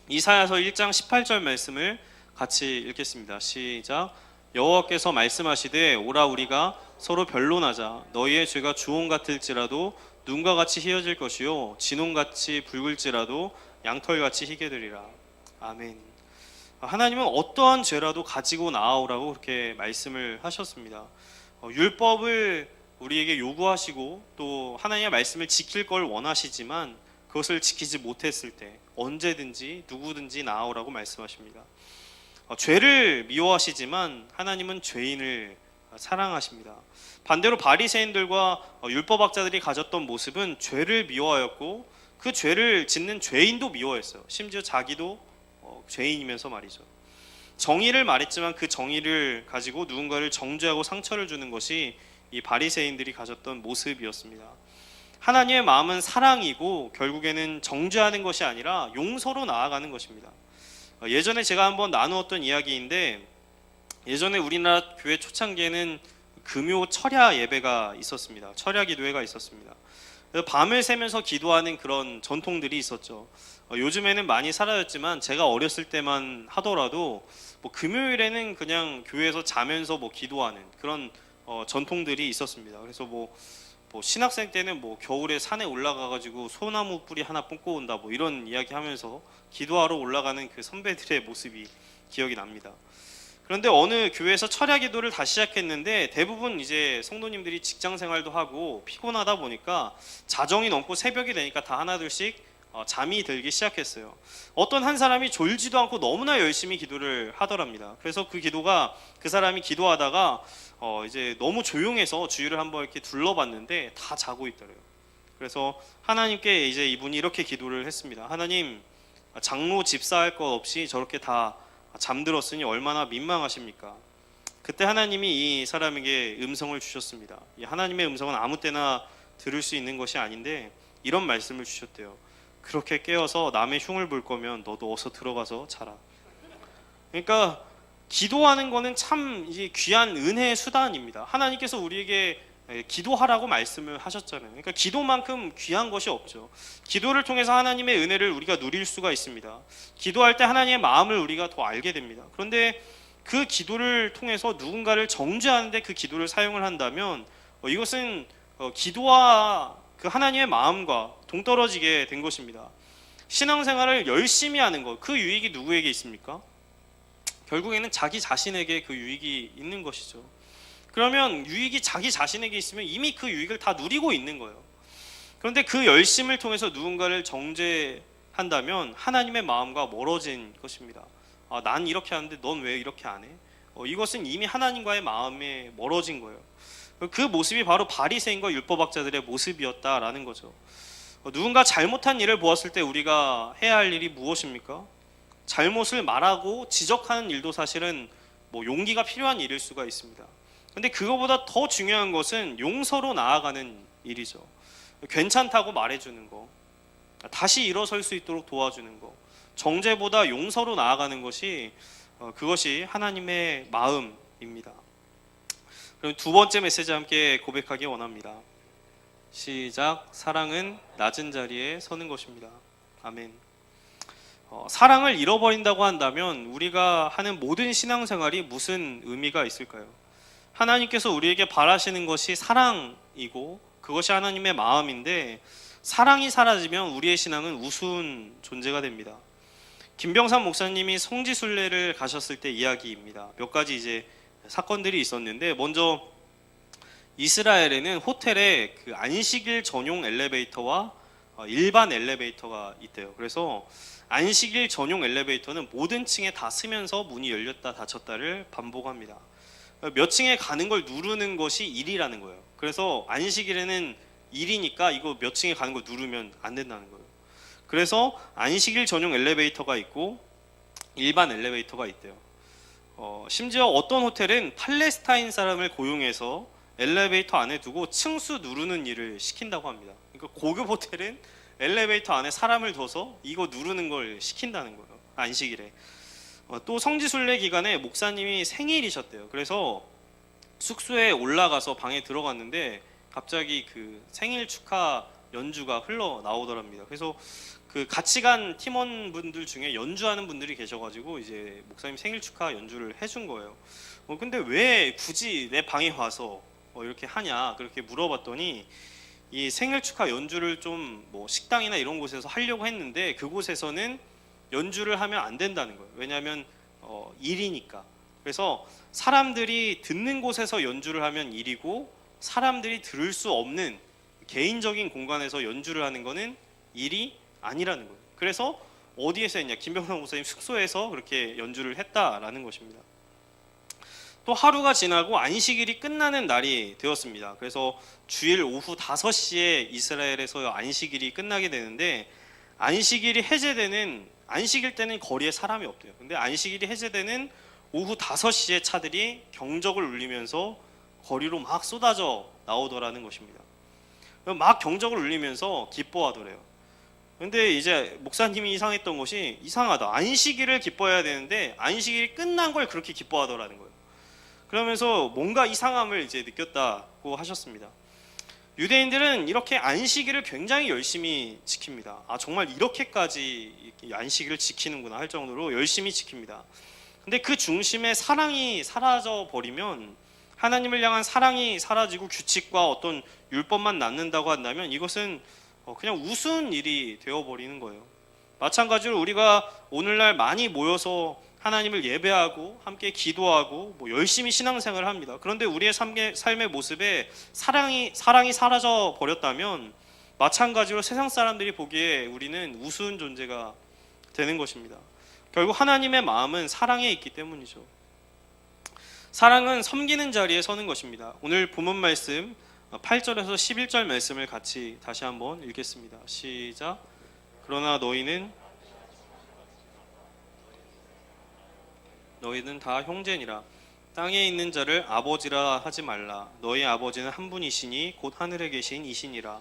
이사야서 1장 18절 말씀을 같이 읽겠습니다. 시작. 여호와께서 말씀하시되 오라 우리가 서로 변론하자. 너희의 죄가 주홍 같을지라도 눈과 같이 희어질 것이요 진홍같이 붉을지라도 양털같이 희게 되리라. 아멘. 하나님은 어떠한 죄라도 가지고 나아오라고 그렇게 말씀을 하셨습니다. 율법을 우리에게 요구하시고 또 하나님의 말씀을 지킬 걸 원하시지만 그것을 지키지 못했을 때 언제든지 누구든지 나아오라고 말씀하십니다. 죄를 미워하시지만 하나님은 죄인을 사랑하십니다. 반대로 바리새인들과 율법학자들이 가졌던 모습은 죄를 미워하였고 그 죄를 짓는 죄인도 미워했어요. 심지어 자기도 죄인이면서 말이죠. 정의를 말했지만 그 정의를 가지고 누군가를 정죄하고 상처를 주는 것이 이 바리새인들이 가졌던 모습이었습니다. 하나님의 마음은 사랑이고 결국에는 정죄하는 것이 아니라 용서로 나아가는 것입니다. 예전에 제가 한번 나누었던 이야기인데 예전에 우리나라 교회 초창기에는 금요 철야 예배가 있었습니다. 철야 기도회가 있었습니다. 밤을 새면서 기도하는 그런 전통들이 있었죠. 요즘에는 많이 사라졌지만 제가 어렸을 때만 하더라도 뭐 금요일에는 그냥 교회에서 자면서 뭐 기도하는 그런 전통들이 있었습니다. 그래서 뭐 신학생 때는 뭐 겨울에 산에 올라가가지고 소나무 뿌리 하나 뽑고 온다 뭐 이런 이야기하면서 기도하러 올라가는 그 선배들의 모습이 기억이 납니다. 그런데 어느 교회에서 철야 기도를 다시 시작했는데 대부분 이제 성도님들이 직장 생활도 하고 피곤하다 보니까 자정이 넘고 새벽이 되니까 다 하나둘씩 잠이 들기 시작했어요. 어떤 한 사람이 졸지도 않고 너무나 열심히 기도를 하더랍니다. 그래서 그 기도가 그 사람이 기도하다가 이제 너무 조용해서 주위를 한번 이렇게 둘러봤는데 다 자고 있더래요. 그래서 하나님께 이제 이분이 이렇게 기도를 했습니다. 하나님, 장로 집사할 것 없이 저렇게 다 잠들었으니 얼마나 민망하십니까? 그때 하나님이 이 사람에게 음성을 주셨습니다. 이 하나님의 음성은 아무 때나 들을 수 있는 것이 아닌데 이런 말씀을 주셨대요. 그렇게 깨어서 남의 흉을 볼 거면 너도 어서 들어가서 자라. 그러니까 기도하는 거는 참 이제 귀한 은혜의 수단입니다. 하나님께서 우리에게 기도하라고 말씀을 하셨잖아요. 그러니까 기도만큼 귀한 것이 없죠. 기도를 통해서 하나님의 은혜를 우리가 누릴 수가 있습니다. 기도할 때 하나님의 마음을 우리가 더 알게 됩니다. 그런데 그 기도를 통해서 누군가를 정죄하는데 그 기도를 사용을 한다면 이것은 기도와 그 하나님의 마음과 동떨어지게 된 것입니다. 신앙생활을 열심히 하는 것, 그 유익이 누구에게 있습니까? 결국에는 자기 자신에게 그 유익이 있는 것이죠. 그러면 유익이 자기 자신에게 있으면 이미 그 유익을 다 누리고 있는 거예요. 그런데 그 열심을 통해서 누군가를 정죄한다면 하나님의 마음과 멀어진 것입니다. 난 이렇게 하는데 넌 왜 이렇게 안 해? 이것은 이미 하나님과의 마음에 멀어진 거예요. 그 모습이 바로 바리새인과 율법학자들의 모습이었다라는 거죠. 누군가 잘못한 일을 보았을 때 우리가 해야 할 일이 무엇입니까? 잘못을 말하고 지적하는 일도 사실은 용기가 필요한 일일 수가 있습니다. 근데 그거보다 더 중요한 것은 용서로 나아가는 일이죠. 괜찮다고 말해주는 거, 다시 일어설 수 있도록 도와주는 거, 정죄보다 용서로 나아가는 것이 그것이 하나님의 마음입니다. 그럼 두 번째 메시지 함께 고백하기 원합니다. 시작. 사랑은 낮은 자리에 서는 것입니다. 아멘. 사랑을 잃어버린다고 한다면 우리가 하는 모든 신앙생활이 무슨 의미가 있을까요? 하나님께서 우리에게 바라시는 것이 사랑이고 그것이 하나님의 마음인데 사랑이 사라지면 우리의 신앙은 우스운 존재가 됩니다. 김병삼 목사님이 성지순례를 가셨을 때 이야기입니다. 몇 가지 이제 사건들이 있었는데, 먼저 이스라엘에는 호텔에 그 안식일 전용 엘리베이터와 일반 엘리베이터가 있대요. 그래서 안식일 전용 엘리베이터는 모든 층에 다 쓰면서 문이 열렸다 닫혔다를 반복합니다. 몇 층에 가는 걸 누르는 것이 일이라는 거예요. 그래서 안식일에는 일이니까 이거 몇 층에 가는 거 누르면 안 된다는 거예요. 그래서 안식일 전용 엘리베이터가 있고 일반 엘리베이터가 있대요. 심지어 어떤 호텔은 팔레스타인 사람을 고용해서 엘리베이터 안에 두고 층수 누르는 일을 시킨다고 합니다. 그러니까 고급 호텔은 엘리베이터 안에 사람을 둬서 이거 누르는 걸 시킨다는 거예요. 안식일에. 또 성지순례 기간에 목사님이 생일이셨대요. 그래서 숙소에 올라가서 방에 들어갔는데 갑자기 그 생일 축하 연주가 흘러나오더랍니다. 그래서 그 같이 간 팀원분들 중에 연주하는 분들이 계셔가지고 이제 목사님 생일 축하 연주를 해준 거예요. 근데 왜 굳이 내 방에 와서 이렇게 하냐 그렇게 물어봤더니 이 생일 축하 연주를 좀 뭐 식당이나 이런 곳에서 하려고 했는데 그곳에서는 연주를 하면 안 된다는 거예요. 왜냐하면 일이니까. 그래서 사람들이 듣는 곳에서 연주를 하면 일이고 사람들이 들을 수 없는 개인적인 공간에서 연주를 하는 거는 일이 아니라는 거예요. 그래서 어디에서 했냐? 김병삼 목사님 숙소에서 그렇게 연주를 했다라는 것입니다. 또 하루가 지나고 안식일이 끝나는 날이 되었습니다. 그래서 주일 오후 5시에 이스라엘에서 안식일이 끝나게 되는데 안식일이 해제되는 안식일 때는 거리에 사람이 없대요. 근데 안식일이 해제되는 오후 5시에 차들이 경적을 울리면서 거리로 막 쏟아져 나오더라는 것입니다. 막 경적을 울리면서 기뻐하더래요. 근데 이제 목사님이 이상했던 것이 이상하다. 안식일을 기뻐해야 되는데 안식일이 끝난 걸 그렇게 기뻐하더라는 거예요. 그러면서 뭔가 이상함을 이제 느꼈다고 하셨습니다. 유대인들은 이렇게 안식일을 굉장히 열심히 지킵니다. 정말 이렇게까지 안식일을 지키는구나 할 정도로 열심히 지킵니다. 근데 그 중심에 사랑이 사라져 버리면, 하나님을 향한 사랑이 사라지고 규칙과 어떤 율법만 남는다고 한다면 이것은 그냥 우스운 일이 되어버리는 거예요. 마찬가지로 우리가 오늘날 많이 모여서 하나님을 예배하고 함께 기도하고 열심히 신앙생활을 합니다. 그런데 우리의 삶의 모습에 사랑이 사라져 버렸다면 마찬가지로 세상 사람들이 보기에 우리는 우스운 존재가 되는 것입니다. 결국 하나님의 마음은 사랑에 있기 때문이죠. 사랑은 섬기는 자리에 서는 것입니다. 오늘 본문 말씀 8절에서 11절 말씀을 같이 다시 한번 읽겠습니다. 시작. 그러나 너희는 다 형제니라. 땅에 있는 자를 아버지라 하지 말라. 너희 아버지는 한 분이시니 곧 하늘에 계신 이시니라.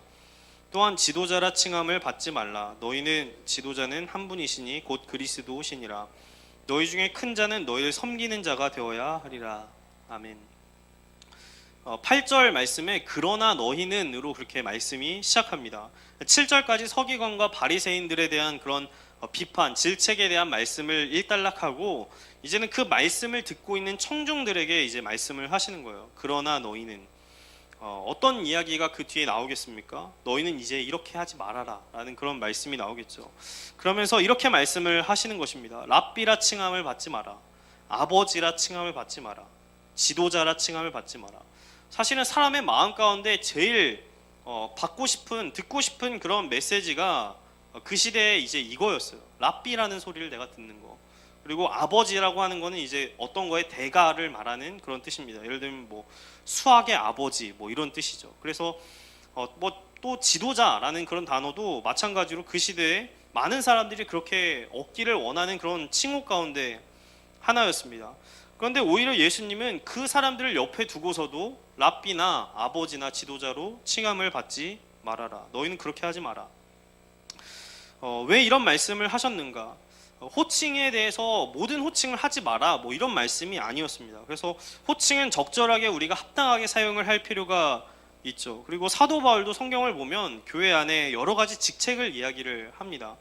또한 지도자라 칭함을 받지 말라. 너희는 지도자는 한 분이시니 곧 그리스도시니라. 너희 중에 큰 자는 너희를 섬기는 자가 되어야 하리라. 아멘. 8절 말씀에 그러나 너희는으로 그렇게 말씀이 시작합니다. 7절까지 서기관과 바리새인들에 대한 그런 비판, 질책에 대한 말씀을 일단락하고 이제는 그 말씀을 듣고 있는 청중들에게 이제 말씀을 하시는 거예요. 그러나 너희는 어떤 이야기가 그 뒤에 나오겠습니까? 너희는 이제 이렇게 하지 말아라 라는 그런 말씀이 나오겠죠. 그러면서 이렇게 말씀을 하시는 것입니다. 랍비라 칭함을 받지 마라. 아버지라 칭함을 받지 마라. 지도자라 칭함을 받지 마라. 사실은 사람의 마음 가운데 제일 받고 싶은, 듣고 싶은 그런 메시지가 그 시대에 이제 이거였어요. 랍비라는 소리를 내가 듣는 거. 그리고 아버지라고 하는 거는 이제 어떤 거의 대가를 말하는 그런 뜻입니다. 예를 들면 뭐 수학의 아버지 뭐 이런 뜻이죠. 그래서 뭐 또 지도자라는 그런 단어도 마찬가지로 그 시대에 많은 사람들이 그렇게 얻기를 원하는 그런 칭호 가운데 하나였습니다. 그런데 오히려 예수님은 그 사람들을 옆에 두고서도 랍비나 아버지나 지도자로 칭함을 받지 말아라. 너희는 그렇게 하지 마라. 왜 이런 말씀을 하셨는가? 호칭에 대해서 모든 호칭을 하지 마라 뭐 이런 말씀이 아니었습니다. 그래서 호칭은 적절하게 우리가 합당하게 사용을 할 필요가 있죠. 그리고 사도 바울도 성경을 보면 교회 안에 여러 가지 직책을 이야기를 합니다.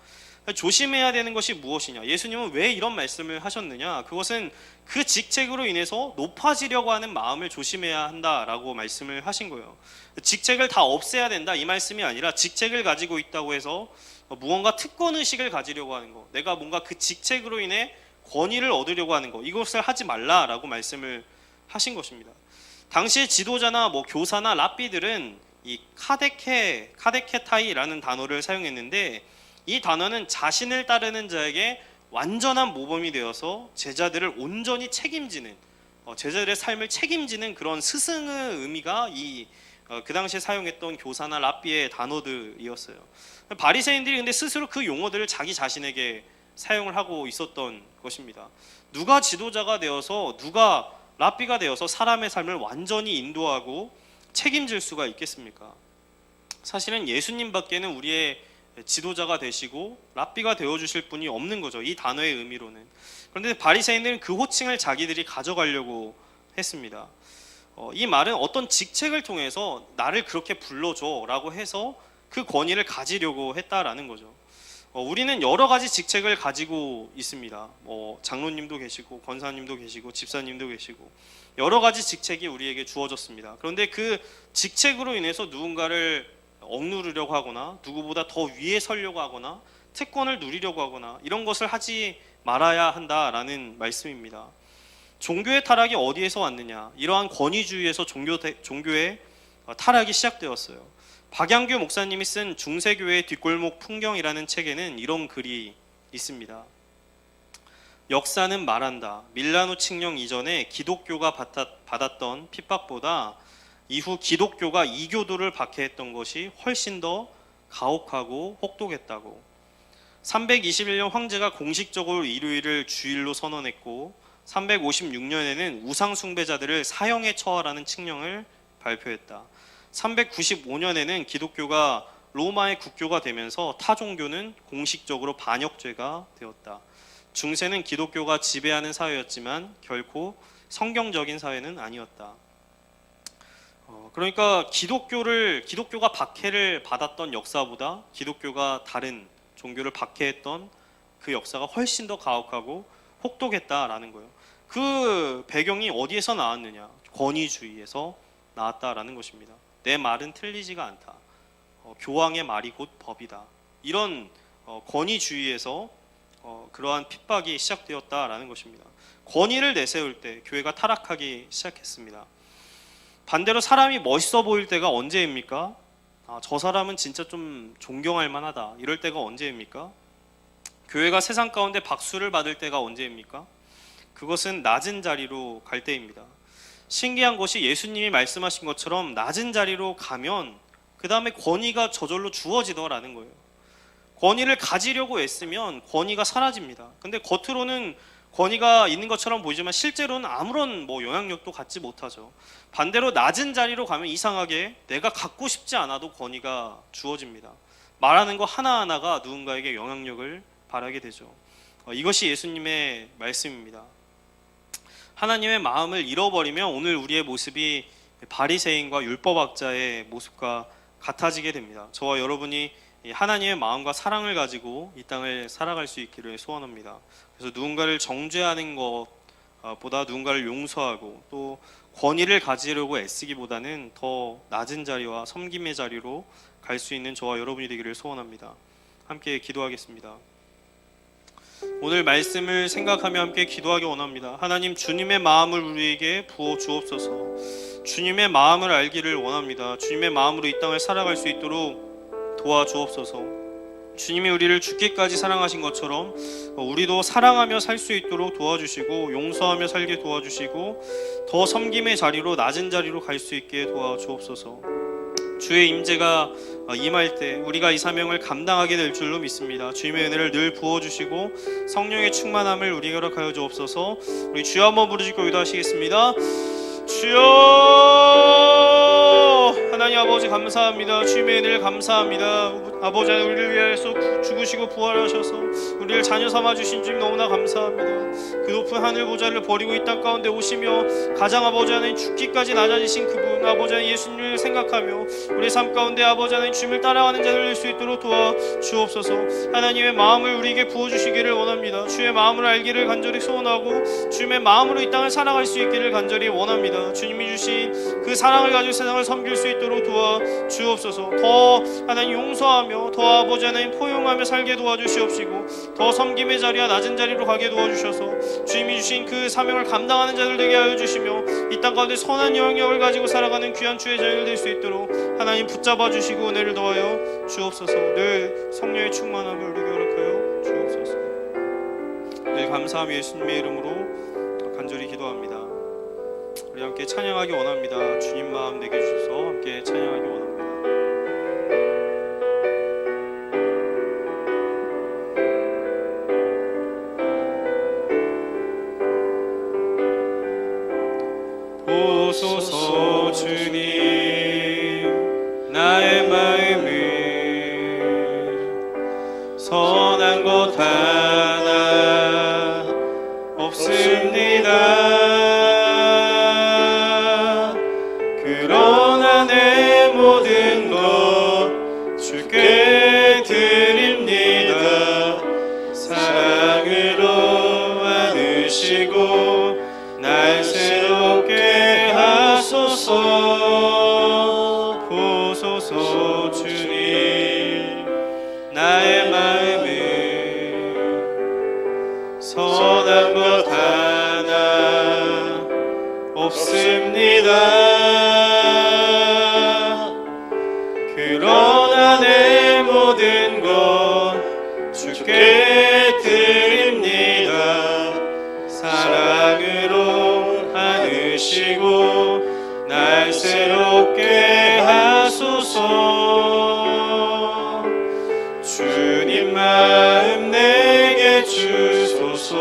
조심해야 되는 것이 무엇이냐? 예수님은 왜 이런 말씀을 하셨느냐? 그것은 그 직책으로 인해서 높아지려고 하는 마음을 조심해야 한다라고 말씀을 하신 거예요. 직책을 다 없애야 된다 이 말씀이 아니라 직책을 가지고 있다고 해서 무언가 특권 의식을 가지려고 하는 거, 내가 뭔가 그 직책으로 인해 권위를 얻으려고 하는 거, 이것을 하지 말라라고 말씀을 하신 것입니다. 당시의 지도자나 뭐 교사나 랍비들은 이 카데케타이라는 단어를 사용했는데, 이 단어는 자신을 따르는 자에게 완전한 모범이 되어서 제자들을 온전히 책임지는, 제자들의 삶을 책임지는 그런 스승의 의미가 그 당시에 사용했던 교사나 랍비의 단어들이었어요. 바리새인들이 근데 스스로 그 용어들을 자기 자신에게 사용을 하고 있었던 것입니다. 누가 지도자가 되어서, 누가 랍비가 되어서 사람의 삶을 완전히 인도하고 책임질 수가 있겠습니까? 사실은 예수님밖에는 우리의 지도자가 되시고 랍비가 되어주실 분이 없는 거죠. 이 단어의 의미로는. 그런데 바리새인들은 그 호칭을 자기들이 가져가려고 했습니다. 이 말은 어떤 직책을 통해서 나를 그렇게 불러줘 라고 해서 그 권위를 가지려고 했다라는 거죠. 우리는 여러 가지 직책을 가지고 있습니다. 장로님도 계시고 권사님도 계시고 집사님도 계시고 여러 가지 직책이 우리에게 주어졌습니다. 그런데 그 직책으로 인해서 누군가를 억누르려고 하거나 누구보다 더 위에 서려고 하거나 특권을 누리려고 하거나 이런 것을 하지 말아야 한다라는 말씀입니다. 종교의 타락이 어디에서 왔느냐? 이러한 권위주의에서 종교의 타락이 시작되었어요. 박양규 목사님이 쓴 중세교회의 뒷골목 풍경이라는 책에는 이런 글이 있습니다. 역사는 말한다. 밀라노 칙령 이전에 기독교가 받았던 핍박보다 이후 기독교가 이교도를 박해했던 것이 훨씬 더 가혹하고 혹독했다고. 321년 황제가 공식적으로 일요일을 주일로 선언했고 356년에는 우상 숭배자들을 사형에 처하라는 칙령을 발표했다. 395년에는 기독교가 로마의 국교가 되면서 타 종교는 공식적으로 반역죄가 되었다. 중세는 기독교가 지배하는 사회였지만 결코 성경적인 사회는 아니었다. 그러니까 기독교가 박해를 받았던 역사보다 기독교가 다른 종교를 박해했던 그 역사가 훨씬 더 가혹하고 혹독했다라는 거예요. 그 배경이 어디에서 나왔느냐? 권위주의에서 나왔다라는 것입니다. 내 말은 틀리지가 않다. 교황의 말이 곧 법이다. 이런 권위주의에서 그러한 핍박이 시작되었다라는 것입니다. 권위를 내세울 때 교회가 타락하기 시작했습니다. 반대로 사람이 멋있어 보일 때가 언제입니까? 저 사람은 진짜 좀 존경할 만하다. 이럴 때가 언제입니까? 교회가 세상 가운데 박수를 받을 때가 언제입니까? 그것은 낮은 자리로 갈 때입니다. 신기한 것이 예수님이 말씀하신 것처럼 낮은 자리로 가면 그 다음에 권위가 저절로 주어지더라는 거예요. 권위를 가지려고 애쓰면 권위가 사라집니다. 근데 겉으로는 권위가 있는 것처럼 보이지만 실제로는 아무런 영향력도 갖지 못하죠. 반대로 낮은 자리로 가면 이상하게 내가 갖고 싶지 않아도 권위가 주어집니다. 말하는 거 하나하나가 누군가에게 영향력을 발하게 되죠. 이것이 예수님의 말씀입니다. 하나님의 마음을 잃어버리면 오늘 우리의 모습이 바리새인과 율법학자의 모습과 같아지게 됩니다. 저와 여러분이 하나님의 마음과 사랑을 가지고 이 땅을 살아갈 수 있기를 소원합니다. 그래서 누군가를 정죄하는 것보다 누군가를 용서하고 또 권위를 가지려고 애쓰기보다는 더 낮은 자리와 섬김의 자리로 갈 수 있는 저와 여러분이 되기를 소원합니다. 함께 기도하겠습니다. 오늘 말씀을 생각하며 함께 기도하기 원합니다. 하나님, 주님의 마음을 우리에게 부어 주옵소서. 주님의 마음을 알기를 원합니다. 주님의 마음으로 이 땅을 살아갈 수 있도록 도와주옵소서. 주님이 우리를 죽기까지 사랑하신 것처럼 우리도 사랑하며 살 수 있도록 도와주시고, 용서하며 살게 도와주시고, 더 섬김의 자리로, 낮은 자리로 갈 수 있게 도와주옵소서. 주의 임재가 임할 때 우리가 이 사명을 감당하게 될 줄로 믿습니다. 주님의 은혜를 늘 부어주시고 성령의 충만함을 우리에게 허락하여 주옵소서. 우리 주여 한번 부르시고 기도하시겠습니다. 주여! 하나님 아버지 감사합니다. 주님의 은혜를 감사합니다. 아버지 하나님, 우리를 위하여서 죽으시고 부활하셔서 우리를 자녀 삼아주신 주님 너무나 감사합니다. 그 높은 하늘 보좌를 버리고 이 땅 가운데 오시며 가장 아버지 하나님 죽기까지 낮아지신 그분 아버지 하나님 예수님을 생각하며 우리의 삶 가운데 아버지 하나님 주님을 따라가는 자들 될 수 있도록 도와주옵소서. 하나님의 마음을 우리에게 부어주시기를 원합니다. 주의 마음을 알기를 간절히 소원하고 주님의 마음으로 이 땅을 살아갈 수 있기를 간절히 원합니다. 주님이 주신 그 사랑을 가지고 세상을 섬길 수 있도록 도와주옵소서. 더 하나님 용서하며 더 아버지 하나님 포용하며 살게 도와주시옵시고, 더 섬김의 자리와 낮은 자리로 가게 도와주셔서 주님이 주신 그 사명을 감당하는 자들 되게 하여 주시며 이 땅 가운데 선한 영역을 가지고 살아가는 귀한 주의 자녀들 될 수 있도록 하나님 붙잡아 주시고 은혜를 더하여 주옵소서. 늘 성령의 충만함을 우리에게 허락하여 주옵소서. 늘 감사함 예수님의 이름으로 간절히 기도합니다. 우리 함께 찬양하기 원합니다. 주님 마음 내게 주셔서 함께 찬양하기 원합니다. 보소서 주님, 나의 마음을 선한 것 하나 없습니다. 그러나 내 모든 것 주께 드립니다. 사랑으로 안으시고 날 새롭게 하소서. 보소서 주님, 나의 마음을 선한 것 하나 없습니다. 그러나 내 모든 것 주께 드립니다. 사랑으로 안으시고 날 새롭게 하소서. 주님 마음 내게 주소서.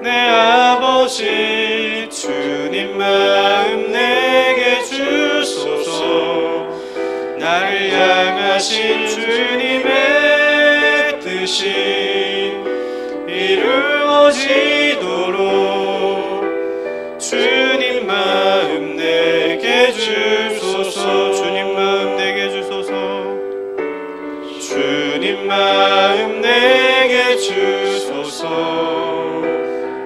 내 아버지 주님 마음 내게 주소서. 나를 향하신 주님의 뜻이 이루어지도록 주님 마음 내게 주소서. 주님 마음 내게 주소서. 주님 마음 내게 주소서.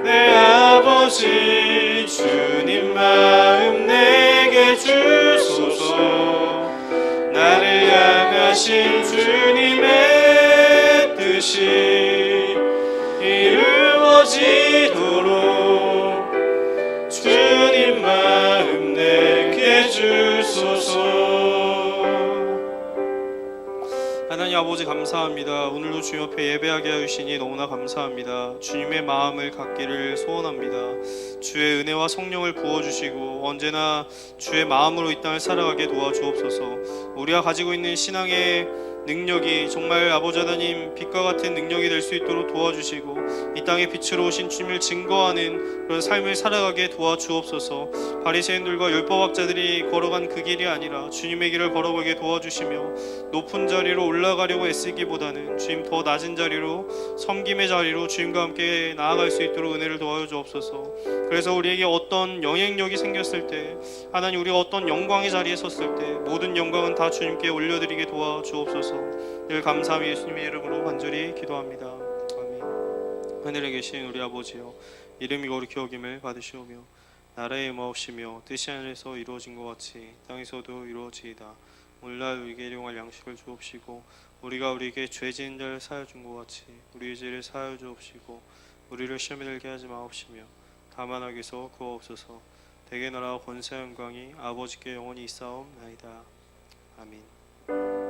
내 아버지 주님 마음 내게 주소서. 나를 향하신 주님의 뜻이 이루어지도록 주님 마음 내게 주소서. 하나님 아버지 감사합니다. 오늘도 주님 앞에 예배하게 하시니 너무나 감사합니다. 주님의 마음을 갖기를 소원합니다. 주의 은혜와 성령을 부어주시고 언제나 주의 마음으로 이 땅을 살아가게 도와주옵소서. 우리가 가지고 있는 신앙의 능력이 정말 아버지 하나님 빛과 같은 능력이 될 수 있도록 도와주시고 이 땅에 빛으로 오신 주님을 증거하는 그런 삶을 살아가게 도와주옵소서. 바리새인들과 율법학자들이 걸어간 그 길이 아니라 주님의 길을 걸어가게 도와주시며 높은 자리로 올라가려고 애쓰기보다는 주님 더 낮은 자리로 섬김의 자리로 주님과 함께 나아갈 수 있도록 은혜를 도와줘 주옵소서. 그래서 우리에게 어떤 영향력이 생겼을 때 하나님 우리가 어떤 영광의 자리에 섰을 때 모든 영광은 다 주님께 올려드리게 도와주옵소서. 늘 감사함이 예수님의 이름으로 간절히 기도합니다. 아멘. 하늘에 계신 우리 아버지여, 이름이 거룩히 여김을 받으시오며 나라의 임하옵시며 뜻이 하늘에서 이루어진 것 같이 땅에서도 이루어지이다. 오늘날 우리에게 일용할 양식을 주옵시고 우리가 우리에게 죄 지은 자를 사하여 준 것 같이 우리의 죄를 사하여 주옵시고 우리를 시험에 들게 하지 마옵시며 다만 악에서 구하옵소서. 대개 나라와 권세 영광이 아버지께 영원히 있사옵나이다. 아멘.